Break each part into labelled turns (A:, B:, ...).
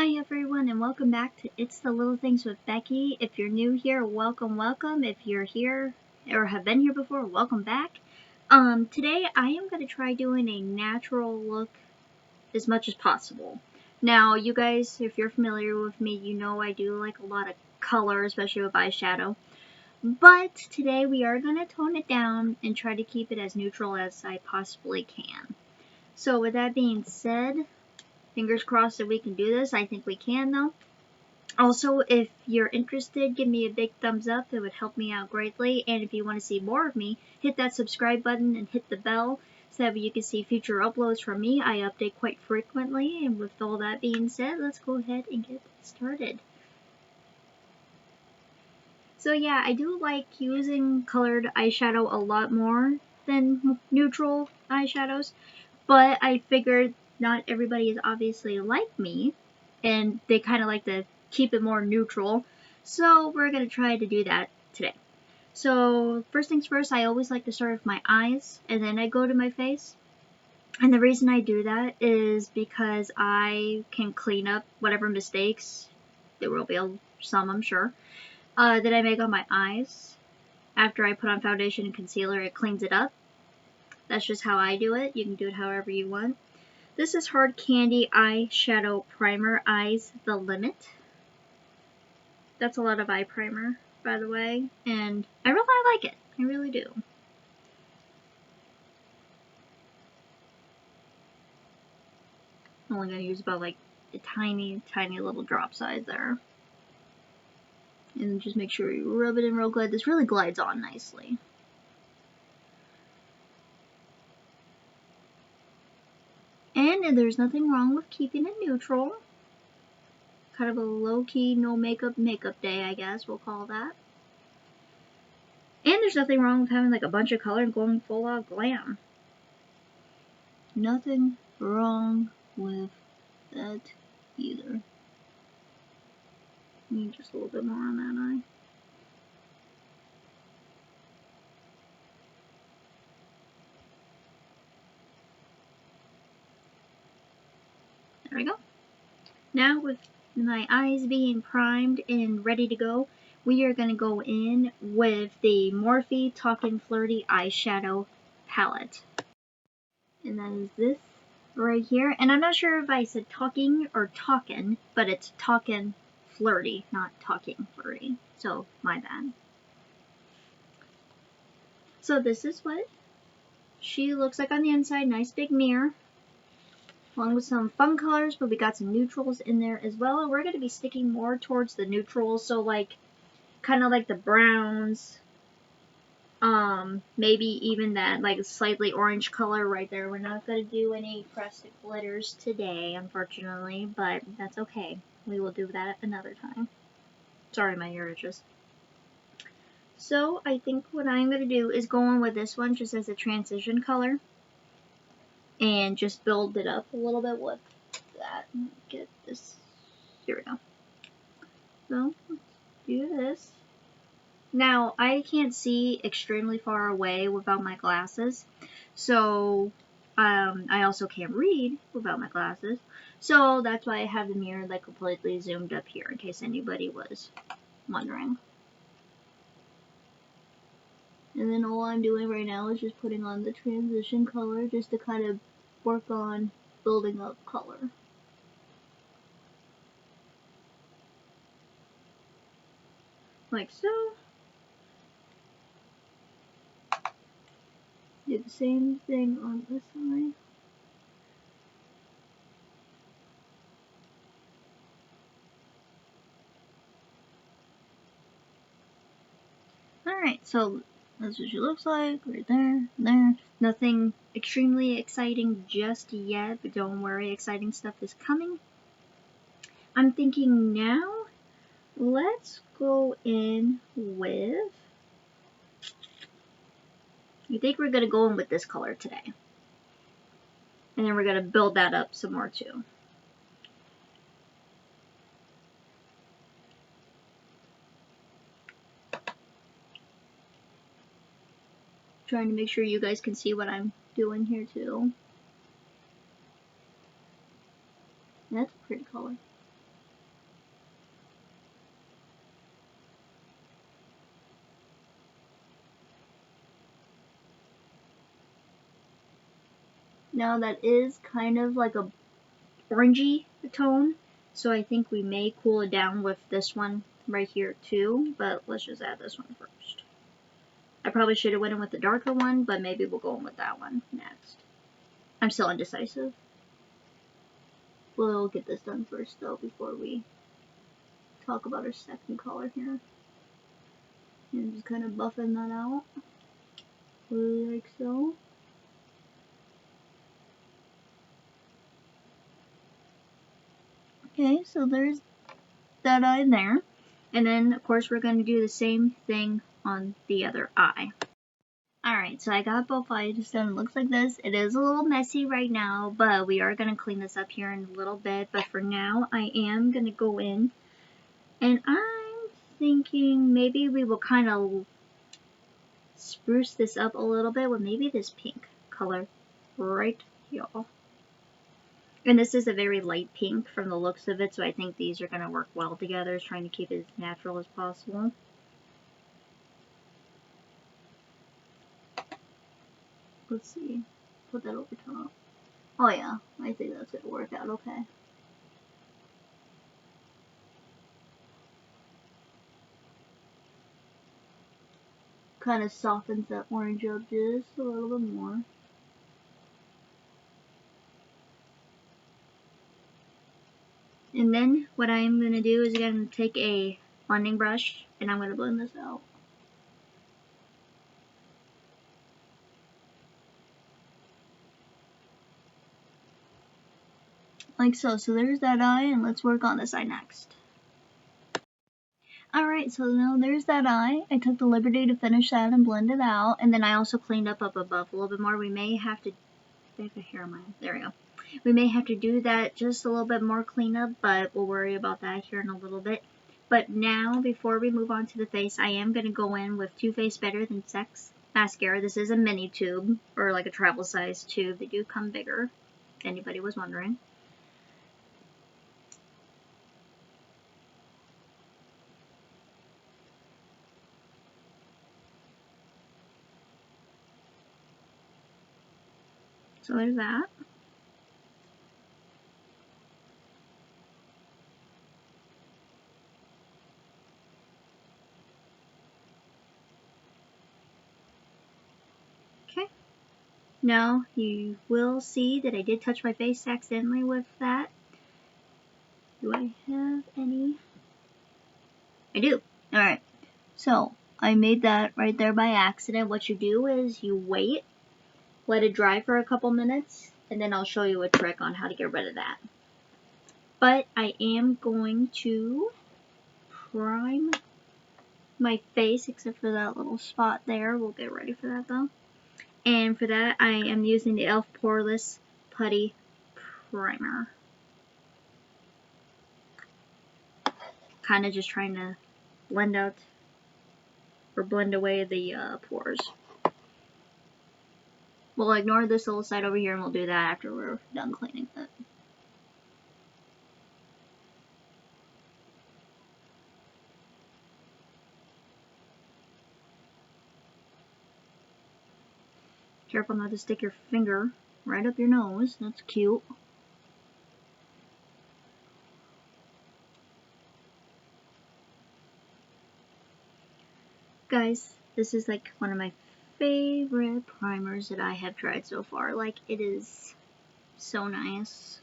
A: Hi everyone and welcome back to It's the Little Things with Becky. If you're new here, welcome. If you're here or have been here before, welcome back. Today I am going to try doing a natural look as much as possible. Now you guys, if you're familiar with me, you know I do like a lot of color, especially with eyeshadow. But today we are going to tone it down and try to keep it as neutral as I possibly can. So with that being said, fingers crossed that we can do this. I think we can though. Also, if you're interested, give me a big thumbs up. It would help me out greatly. And if you want to see more of me, hit that subscribe button and hit the bell so that you can see future uploads from me. I update quite frequently. And with all that being said, let's go ahead and get started. So yeah, I do like using colored eyeshadow a lot more than neutral eyeshadows. But I figured not everybody is obviously like me. And they kind of like to keep it more neutral, so we're going to try to do that today. So first things first, I always like to start with my eyes and then I go to my face. And the reason I do that is because I can clean up whatever mistakes, there will be some I'm sure, that I make on my eyes. After I put on foundation and concealer, it cleans it up. That's just how I do it. You can do it however you want. This is Hard Candy Eyeshadow Primer, Eyes the Limit. That's a lot of eye primer, by the way, and I really like it. I really do. I'm only going to use about like a tiny little drop size there. And just make sure you rub it in real good. This really glides on nicely. And there's nothing wrong with keeping it neutral. Kind of a low-key, no makeup day, I guess we'll call that. And there's nothing wrong with having like a bunch of color and going full out glam. Nothing wrong with that either. Need just a little bit more on that eye. There we go. Now with my eyes being primed and ready to go, we are going to go in with the Morphe Talkin' Flirty Eyeshadow Palette. And that is this right here. And I'm not sure if I said talking or talkin', but it's Talkin' Flirty, not Talking Flirty. So, my bad. So this is what she looks like on the inside. Nice big mirror. Along with some fun colors, but we got some neutrals in there as well. And we're going to be sticking more towards the neutrals, so like, kind of like the browns, maybe even that like slightly orange color right there. We're not going to do any pressed glitters today, unfortunately, but that's okay. We will do that another time. Sorry, my ear itches. So I think what I'm going to do is go in with this one just as a transition color. And just build it up a little bit with that. Get this. Here we go. So, let's do this. Now, I can't see extremely far away without my glasses. So, I also can't read without my glasses. So, that's why I have the mirror like completely zoomed up here in case anybody was wondering. And then all I'm doing right now is just putting on the transition color just to kind of work on building up color. Like so. Do the same thing on this side. Alright, so that's what she looks like, right there, there. Nothing extremely exciting just yet, but don't worry, exciting stuff is coming. I'm thinking now, let's go in with, I think we're going to go in with this color today. And then we're going to build that up some more too. Trying to make sure you guys can see what I'm doing here too. That's a pretty color. Now that is kind of like a orangey tone, so I think we may cool it down with this one right here too, but let's just add this one first. I probably should have went in with the darker one, but maybe we'll go in with that one next. I'm still indecisive. We'll get this done first though before we talk about our second color here. And just kind of buffing that out, like so. Okay, so there's that eye there. And then, of course, we're going to do the same thing on the other eye. Alright, so I got both eyes done. It looks like this. It is a little messy right now, but we are going to clean this up here in a little bit. But for now, I am going to go in. And I'm thinking maybe we will kind of spruce this up a little bit with maybe this pink color right here. And this is a very light pink from the looks of it, so I think these are going to work well together, trying to keep it as natural as possible. Let's see. Put that over top. Oh yeah, I think that's going to work out okay. Kind of softens that orange up just a little bit more. And then what I'm going to do is again take a blending brush and I'm going to blend this out. Like so. So there's that eye, and let's work on this eye next. Alright, so now there's that eye. I took the liberty to finish that and blend it out, and then I also cleaned up above a little bit more. We may have to, I have a hair on my, there we go. We may have to do that just a little bit more cleanup, but we'll worry about that here in a little bit. But now, before we move on to the face, I am going to go in with Too Faced Better Than Sex mascara. This is a mini tube, or like a travel size tube. They do come bigger, if anybody was wondering. So there's that. Okay. Now you will see that I did touch my face accidentally with that. Do I have any? I do. Alright. So I made that right there by accident. What you do is you wait, let it dry for a couple minutes, and then I'll show you a trick on how to get rid of that. But I am going to prime my face, except for that little spot there. We'll get ready for that though. And for that, I am using the e.l.f. Poreless Putty Primer. Kind of just trying to blend out or blend away the pores. We'll ignore this little side over here and we'll do that after we're done cleaning it. Careful not to stick your finger right up your nose. That's cute. Guys, this is like one of my favorite primers that I have tried so far. Like, it is so nice.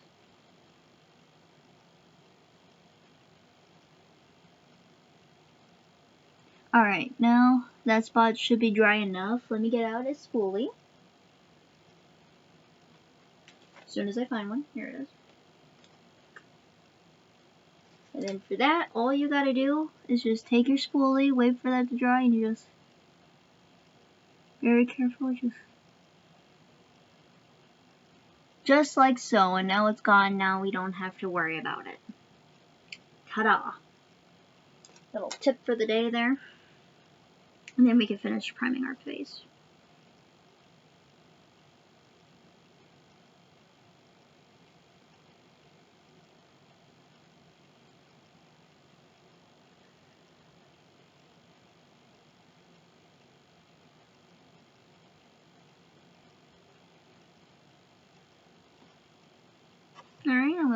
A: Alright, now that spot should be dry enough. Let me get out a spoolie. As soon as I find one, here it is. And then for that, all you gotta do is just take your spoolie, wait for that to dry, and you just very careful, just like so. And now it's gone. Now we don't have to worry about it. Ta-da! Little tip for the day there. And then we can finish priming our face.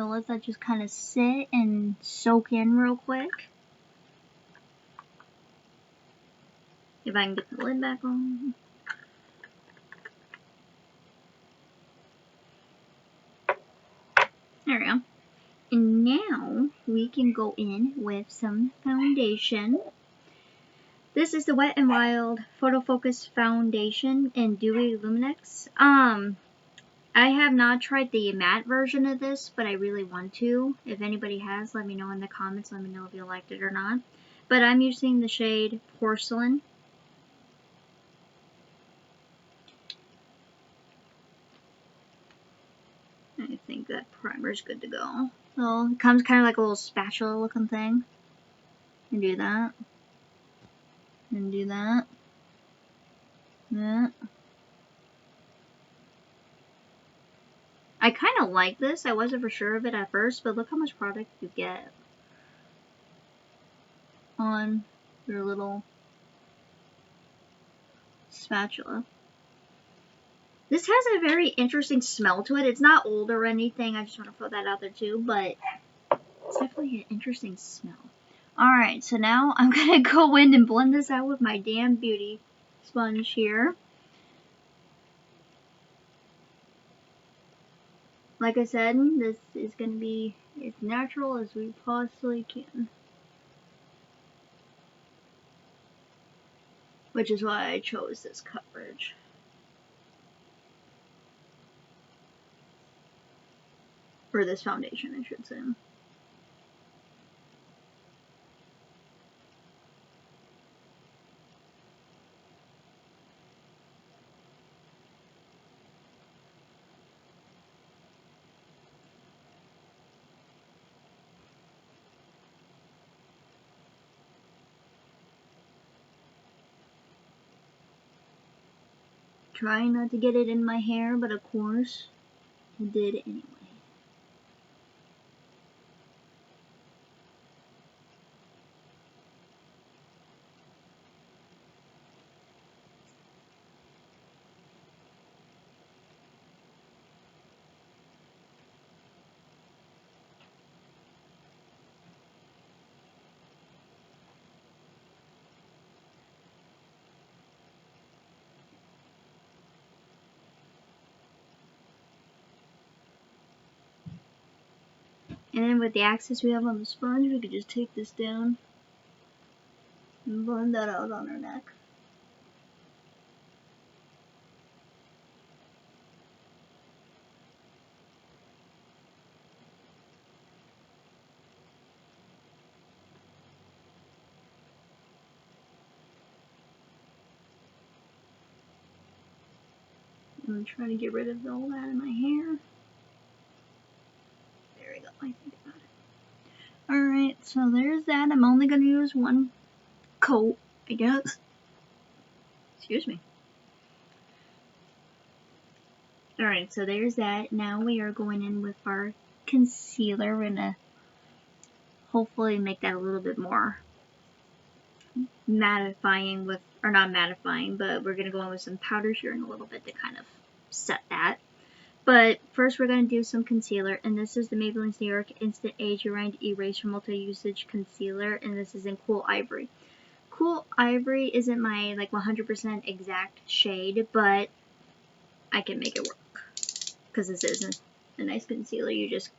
A: gonna let that just kind of sit and soak in real quick. If I can get the lid back on. There we go. And now we can go in with some foundation. This is the Wet n Wild Photo Focus Foundation in Dewy Luminex. I have not tried the matte version of this, but I really want to. If anybody has, let me know in the comments. Let me know if you liked it or not. But I'm using the shade Porcelain. I think that primer's good to go. So it comes kind of like a little spatula looking thing. And do that. And do that. That. I kind of like this. I wasn't for sure of it at first, but look how much product you get on your little spatula. This has a very interesting smell to it. It's not old or anything. I just want to put that out there too, but it's definitely an interesting smell. Alright, so now I'm going to go in and blend this out with my damn beauty sponge here. Like I said, this is going to be as natural as we possibly can. Which is why I chose this coverage. For this foundation, I should say. Trying not to get it in my hair, but of course, I did anyway. And then with the access we have on the sponge, we could just take this down and blend that out on our neck. I'm trying to get rid of all that in my hair. There we go, I think about it. Alright, so there's that. I'm only going to use one coat, I guess. Excuse me. Alright, so there's that. Now we are going in with our concealer. We're going to hopefully make that a little bit more mattifying with, or not mattifying, but we're going to go in with some powders here in a little bit to kind of set that. But first we're going to do some concealer, and this is the Maybelline New York Instant Age Rewind Eraser Multi-Usage Concealer, and this is in Cool Ivory. Cool Ivory isn't my like 100% exact shade, but I can make it work. Because this isn't a nice concealer, you just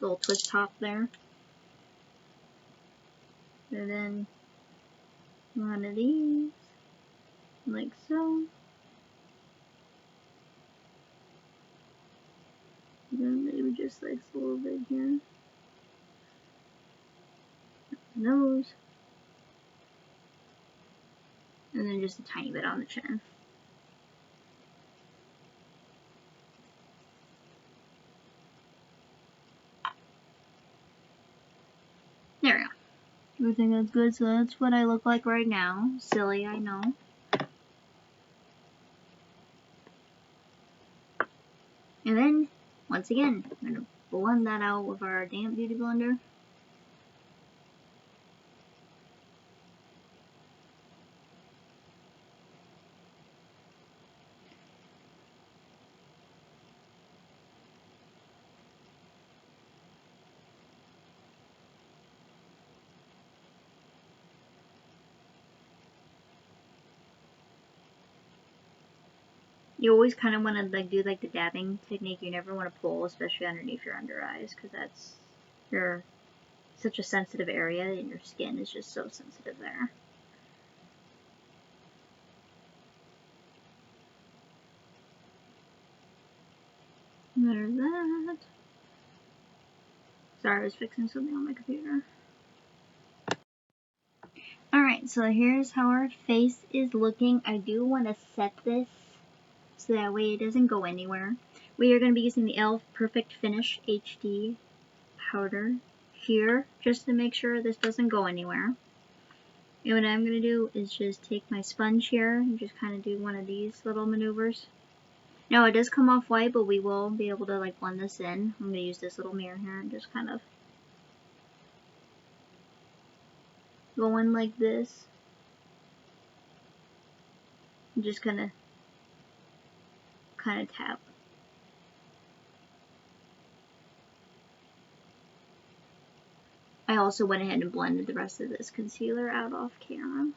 A: little twist top there. And then one of these, like so. And then maybe just like a little bit here. Nose. And then just a tiny bit on the chin. There we go. Everything that's good, so that's what I look like right now. Silly, I know. And then, once again, I'm going to blend that out with our damp beauty blender. You always kind of want to like do like the dabbing technique. You never want to pull, especially underneath your under eyes, because that's your such a sensitive area, and your skin is just so sensitive there. There's that. Sorry, I was fixing something on my computer. Alright, so here's how our face is looking. I do want to set this so that way it doesn't go anywhere. We are going to be using the e.l.f. Perfect Finish HD powder here, just to make sure this doesn't go anywhere. And what I'm going to do is just take my sponge here and just kind of do one of these little maneuvers. Now it does come off white, but we will be able to like blend this in. I'm going to use this little mirror here and just kind of go in like this. And just kind of tap. I also went ahead and blended the rest of this concealer out off camera.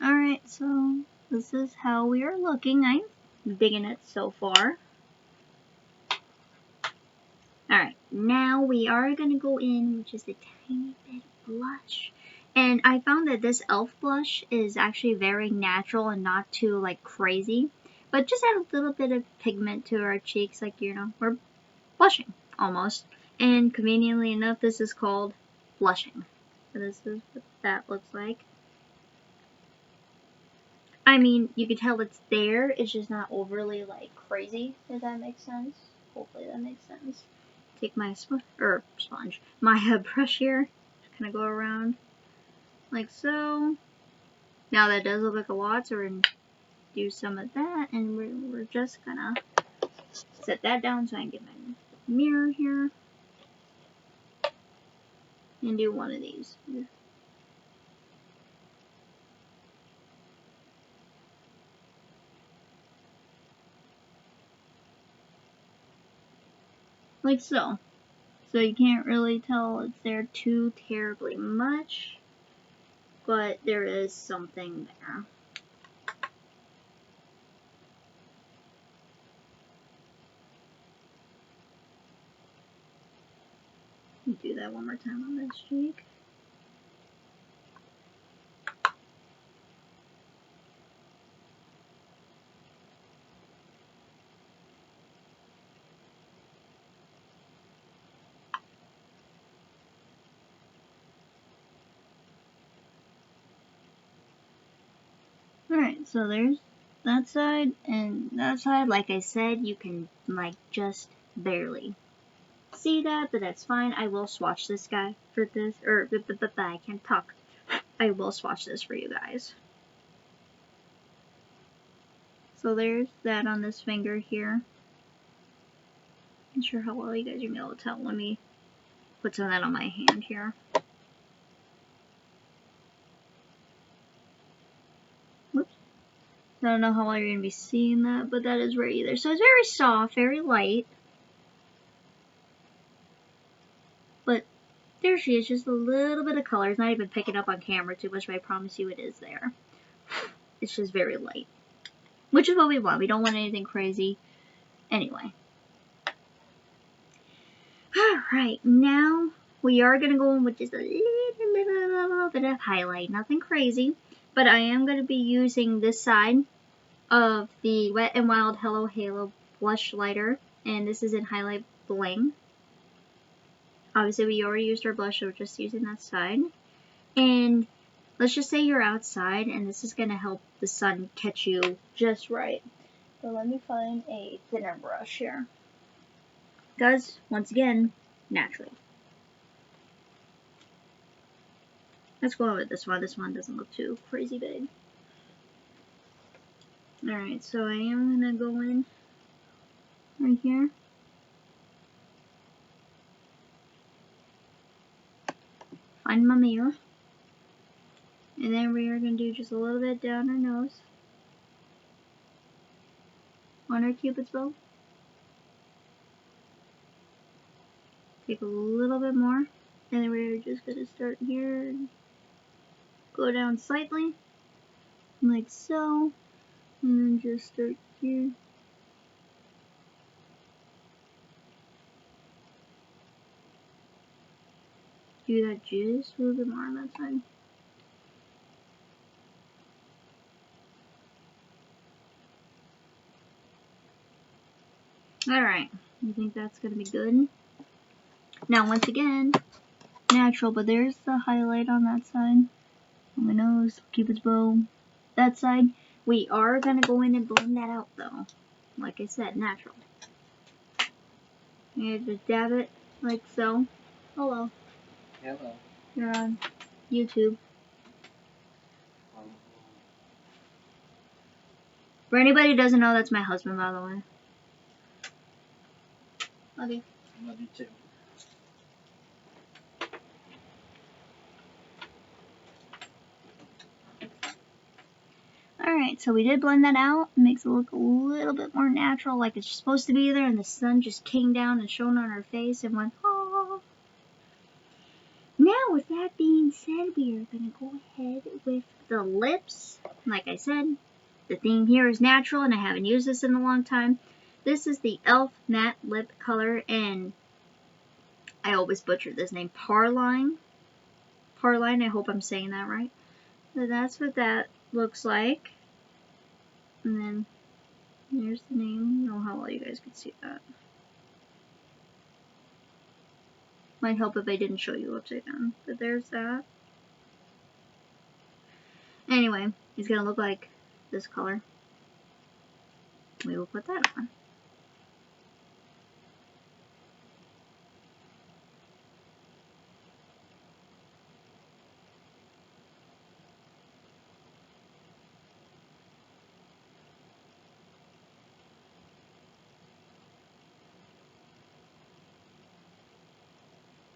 A: Alright, so this is how we are looking. I'm digging it so far. Alright, now we are going to go in with just a tiny bit of blush. And I found that this e.l.f. blush is actually very natural and not too like crazy. But just add a little bit of pigment to our cheeks, like, you know, we're blushing almost. And conveniently enough, this is called blushing. So this is what that looks like. I mean, you can tell it's there, it's just not overly, like, crazy, if that makes sense. Hopefully that makes sense. Take my my brush here, just kind of go around, like so. Now that does look like a lot, so we're going to do some of that, and we're just gonna set that down so I can get my mirror here, and do one of these. Like so. So you can't really tell it's there too terribly much, but there is something there. Do that one more time on this cheek. Alright, so there's that side, and that side, like I said, you can, like, just barely see that, but that's fine. I will swatch this guy for this, or, I can't talk. I will swatch this for you guys. So there's that on this finger here. Not sure how well you guys are going to be able to tell. Let me put some of that on my hand here. Whoops. I don't know how well you're going to be seeing that, but that is right there. So it's very soft, very light. But there she is, just a little bit of color. It's not even picking up on camera too much, but I promise you it is there. It's just very light. Which is what we want. We don't want anything crazy. Anyway. Alright, now we are going to go in with just a little bit of highlight. Nothing crazy. But I am going to be using this side of the Wet n Wild Hello Halo Blush Lighter. And this is in Highlight Bling. Obviously, we already used our blush, so we're just using that side. And let's just say you're outside, and this is going to help the sun catch you just right. So let me find a thinner brush here. Because, once again, natural. Let's go with this one. This one doesn't look too crazy big. Alright, so I am going to go in right here. find my mirror. And then we are going to do just a little bit down our nose. On our cupid's bow. Take a little bit more. And then we're just going to start here. Go down slightly. Like so. And then just start here. Do that just a little bit more on that side. Alright, I think that's going to be good. Now once again, natural, but there's the highlight on that side. On my nose, cupid's bow, that side. We are going to go in and blend that out though. Like I said, natural. You just dab it like so. Hello.
B: Hello.
A: You're on YouTube. For anybody who doesn't know, that's my husband, by the way. Love you.
B: Love you too.
A: Alright, so we did blend that out. It makes it look a little bit more natural, like it's supposed to be there, and the sun just came down and shone on her face and went, oh. Now, with that being said, we are going to go ahead with the lips. Like I said, the theme here is natural, and I haven't used this in a long time. This is the e.l.f. Matte Lip Color, and I always butcher this name, Parline. Parline, I hope I'm saying that right. So that's what that looks like. And then there's the name. I don't know how well you guys can see that. Might help if I didn't show you upside down. But there's that. Anyway, he's gonna look like this color. We will put that on.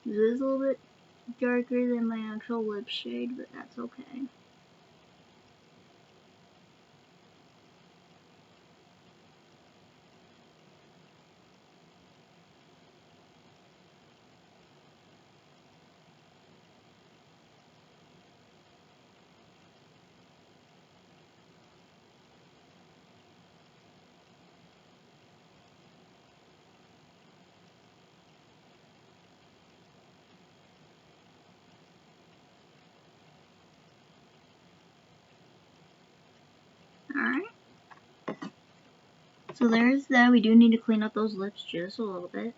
A: This is a little bit darker than my actual lip shade, but that's okay. Alright. So there's that. We do need to clean up those lips just a little bit.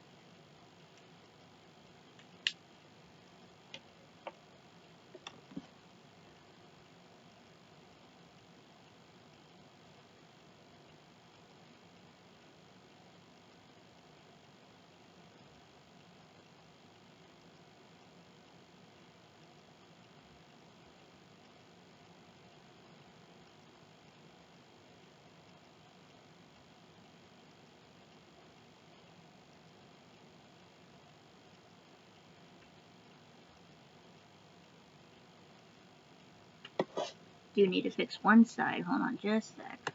A: Do need to fix one side. Hold on just a sec.